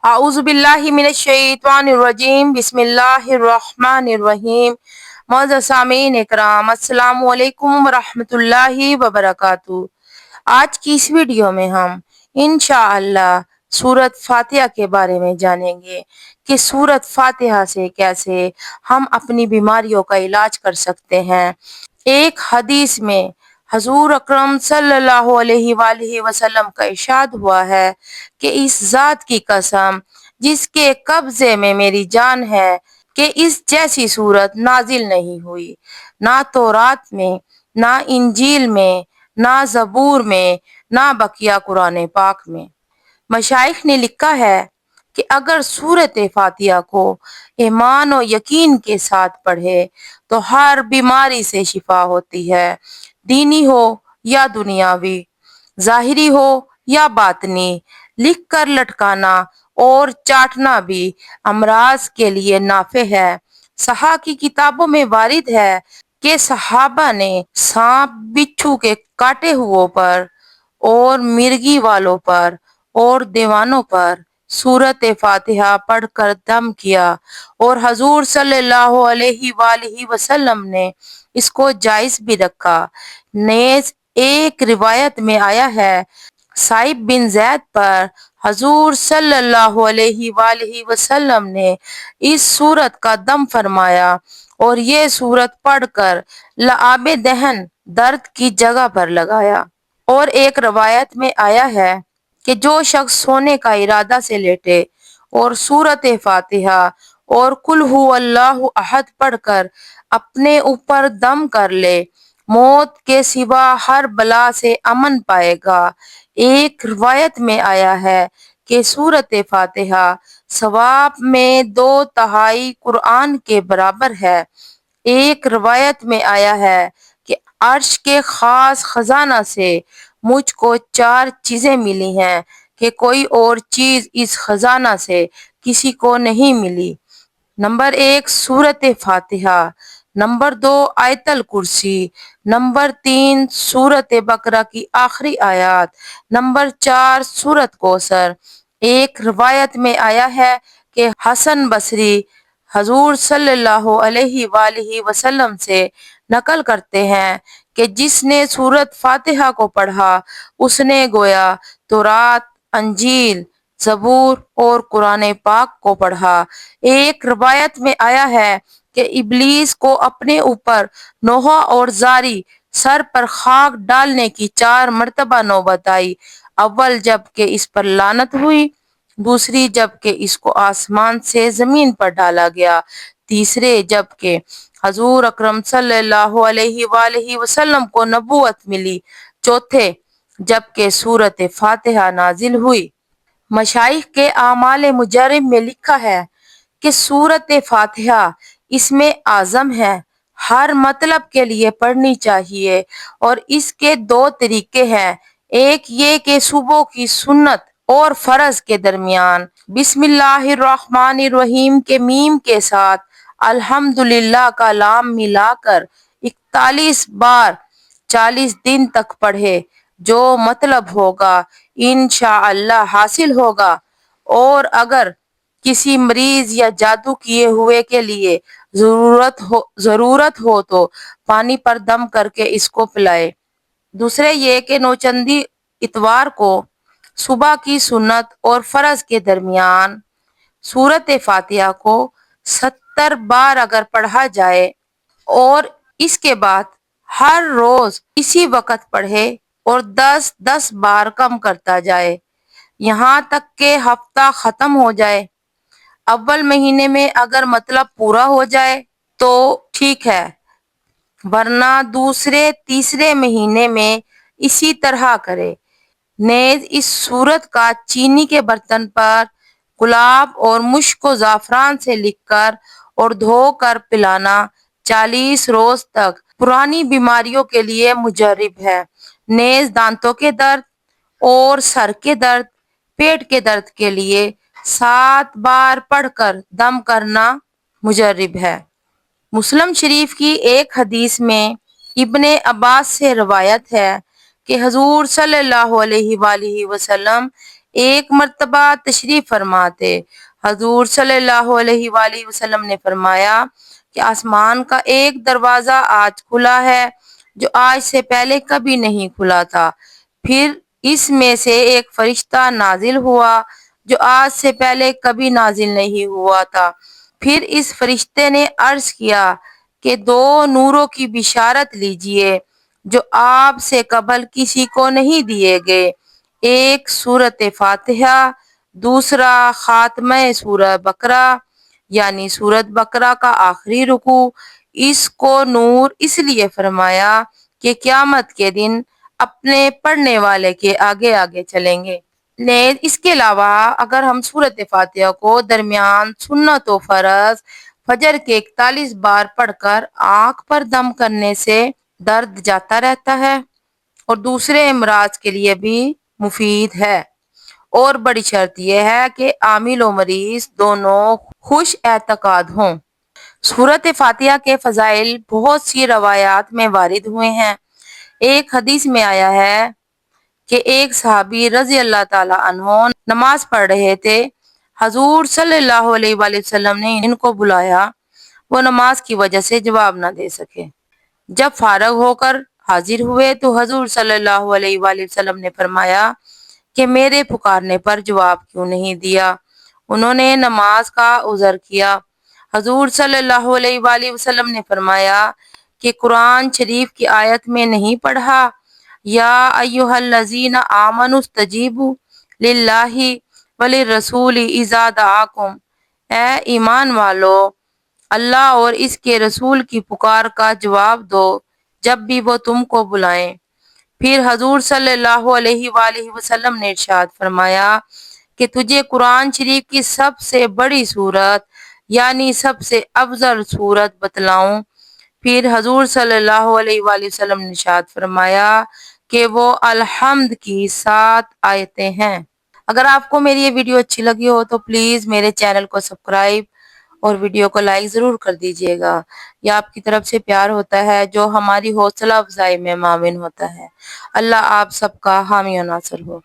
اعوذ باللہ من الشیطان الرجیم بسم اللہ الرحمن الرحیم۔ معزز سامعین اکرام، السلام علیکم ورحمۃ اللہ وبرکاتہ۔ آج کی اس ویڈیو میں ہم انشاءاللہ سورۃ فاتحہ کے بارے میں جانیں گے کہ سورۃ فاتحہ سے کیسے ہم اپنی بیماریوں کا علاج کر سکتے ہیں۔ ایک حدیث میں حضور اکرم صلی اللہ علیہ وآلہ وسلم کا ارشاد ہوا ہے کہ اس ذات کی قسم جس کے قبضے میں میری جان ہے کہ اس جیسی صورت نازل نہیں ہوئی، نہ تورات میں، نہ انجیل میں، نہ زبور میں، نہ بقیہ قرآن پاک میں۔ مشائخ نے لکھا ہے کہ اگر سورۃ فاتحہ کو ایمان و یقین کے ساتھ پڑھے تو ہر بیماری سے شفا ہوتی ہے، دینی ہو یا دنیاوی، ظاہری ہو یا باطنی۔ لکھ کر لٹکانا اور چاٹنا بھی امراض کے لیے نافع ہے۔ صحاح کی کتابوں میں وارد ہے کہ صحابہ نے سانپ بچھو کے کاٹے ہوئوں پر اور مرگی والوں پر اور دیوانوں پر سورۃ فاتحہ پڑھ کر دم کیا، اور حضور صلی اللہ علیہ وآلہ وسلم نے اس کو جائز بھی رکھا۔ نیز ایک روایت میں آیا ہے صائب بن زید پر حضور صلی اللہ علیہ وآلہ وسلم نے اس سورت کا دم فرمایا اور یہ سورت پڑھ کر لعاب دہن درد کی جگہ پر لگایا۔ اور ایک روایت میں آیا ہے کہ جو شخص سونے کا ارادہ سے لیٹے اور سورۃ فاتحہ اور قل ھو اللہ احد پڑھ کر اپنے اوپر دم کر لے، موت کے سوا ہر بلا سے امن پائے گا۔ ایک روایت میں آیا ہے کہ سورۃ فاتحہ ثواب میں 2/3 قرآن کے برابر ہے۔ ایک روایت میں آیا ہے کہ عرش کے خاص خزانہ سے مجھ کو 4 چیزیں ملی ہیں کہ کوئی اور چیز اس خزانہ سے کسی کو نہیں ملی۔ نمبر 1 سورۃ فاتحہ، نمبر 2 آیت الکرسی، نمبر 3 سورۃ بقرہ کی آخری آیات، نمبر 4 سورۃ کوثر۔ ایک روایت میں آیا ہے کہ حسن بصری حضور صلی اللہ علیہ وآلہ وسلم سے نقل کرتے ہیں کہ جس نے سورۃ فاتحہ کو پڑھا اس نے گویا تورات، انجیل، زبور اور قرآن پاک کو پڑھا۔ ایک روایت میں آیا ہے کہ ابلیس کو اپنے اوپر نوحہ اور زاری سر پر خاک ڈالنے کی 4 مرتبہ نوبت آئی، اول جب کہ اس پر لعنت ہوئی، دوسری جب کہ اس کو آسمان سے زمین پر ڈالا گیا، تیسرے جب کہ حضور اکرم صلی اللہ علیہ وآلہ وسلم کو نبوت ملی، چوتھے جب کہ سورۃ فاتحہ نازل ہوئی۔ مشائخ کے اعمال مجرب میں لکھا ہے کہ سورۃ فاتحہ اسم اعظم ہے، ہر مطلب کے لیے پڑھنی چاہیے، اور اس کے 2 طریقے ہیں۔ ایک یہ کہ صبح کی سنت اور فرض کے درمیان بسم اللہ الرحمن الرحیم کے میم کے ساتھ الحمدللہ کا لام ملا کر 41 بار 40 دن تک پڑھے، جو مطلب ہوگا انشاءاللہ حاصل ہوگا۔ اور اگر کسی مریض یا جادو کیے ہوئے کے لیے ضرورت ہو تو پانی پر دم کر کے اس کو پلائے۔ دوسرے یہ کہ نوچندی اتوار کو صبح کی سنت اور فرض کے درمیان سورۃ فاتحہ کو 70 بار اگر پڑھا جائے اور اس کے بعد ہر روز اسی وقت پڑھے اور 10 بار کم کرتا جائے یہاں تک کہ ہفتہ ختم ہو جائے۔ اول مہینے میں اگر مطلب پورا ہو جائے تو ٹھیک ہے، ورنہ دوسرے تیسرے مہینے میں اسی طرح کرے۔ نیز اس سورت کا چینی کے برتن پر گلاب اور مشک و زعفران سے لکھ کر اور دھو کر پلانا 40 روز تک پرانی بیماریوں کے لیے مجرب ہے۔ نیز دانتوں کے درد اور سر کے درد، پیٹ کے درد کے لیے 7 بار پڑھ کر دم کرنا مجرب ہے۔ مسلم شریف کی ایک حدیث میں ابن عباس سے روایت ہے کہ حضور صلی اللہ علیہ وآلہ وسلم ایک مرتبہ تشریف فرماتے حضور صلی اللہ علیہ وآلہ وسلم نے فرمایا کہ آسمان کا ایک دروازہ آج کھلا ہے جو آج سے پہلے کبھی نہیں کھلا تھا، پھر اس میں سے ایک فرشتہ نازل ہوا جو آج سے پہلے کبھی نازل نہیں ہوا تھا، پھر اس فرشتے نے عرض کیا کہ دو نوروں کی بشارت لیجئے جو آپ سے قبل کسی کو نہیں دیے گئے، ایک سورت فاتحہ، دوسرا خاتمہ سورہ بقرہ یعنی سورت بقرہ کا آخری رکوع۔ اس کو نور اس لیے فرمایا کہ قیامت کے دن اپنے پڑھنے والے کے آگے آگے چلیں گے۔ اس کے علاوہ اگر ہم سورت فاتحہ کو درمیان سنت و فرض فجر کے 41 بار پڑھ کر آنکھ پر دم کرنے سے درد جاتا رہتا ہے اور دوسرے امراض کے لیے بھی مفید ہے، اور بڑی شرط یہ ہے کہ عامل و مریض دونوں خوش اعتقاد ہوں۔ سورت فاتحہ کے فضائل بہت سی روایات میں وارد ہوئے ہیں۔ ایک حدیث میں آیا ہے کہ ایک صحابی رضی اللہ تعالی عنہ نماز پڑھ رہے تھے، حضور صلی اللہ علیہ وآلہ وسلم نے ان کو بلایا، وہ نماز کی وجہ سے جواب نہ دے سکے۔ جب فارغ ہو کر حاضر ہوئے تو حضور صلی اللہ علیہ وآلہ وسلم نے فرمایا کہ میرے پکارنے پر جواب کیوں نہیں دیا؟ انہوں نے نماز کا عذر کیا۔ حضور صلی اللہ علیہ وآلہ وسلم نے فرمایا کہ قرآن شریف کی آیت میں نہیں پڑھا یا ایھا الذین آمنوا استجیبوا للہ وللرسول اذا دعاکم، اے ایمان والو اللہ اور اس کے رسول کی پکار کا جواب دو جب بھی وہ تم کو بلائیں۔ پھر حضور صلی اللہ علیہ وآلہ وسلم نے ارشاد فرمایا کہ تجھے قرآن شریف کی سب سے بڑی سورت یعنی سب سے افضل سورت بتلاؤں؟ پھر حضور صلی اللہ علیہ وآلہ وسلم نے ارشاد فرمایا کہ وہ الحمد کی 7 آیتیں ہیں۔ اگر آپ کو میری یہ ویڈیو اچھی لگی ہو تو پلیز میرے چینل کو سبسکرائب اور ویڈیو کو لائک ضرور کر دیجئے گا، یہ آپ کی طرف سے پیار ہوتا ہے جو ہماری حوصلہ افزائی میں معاون ہوتا ہے۔ اللہ آپ سب کا حامی و ناصر ہو۔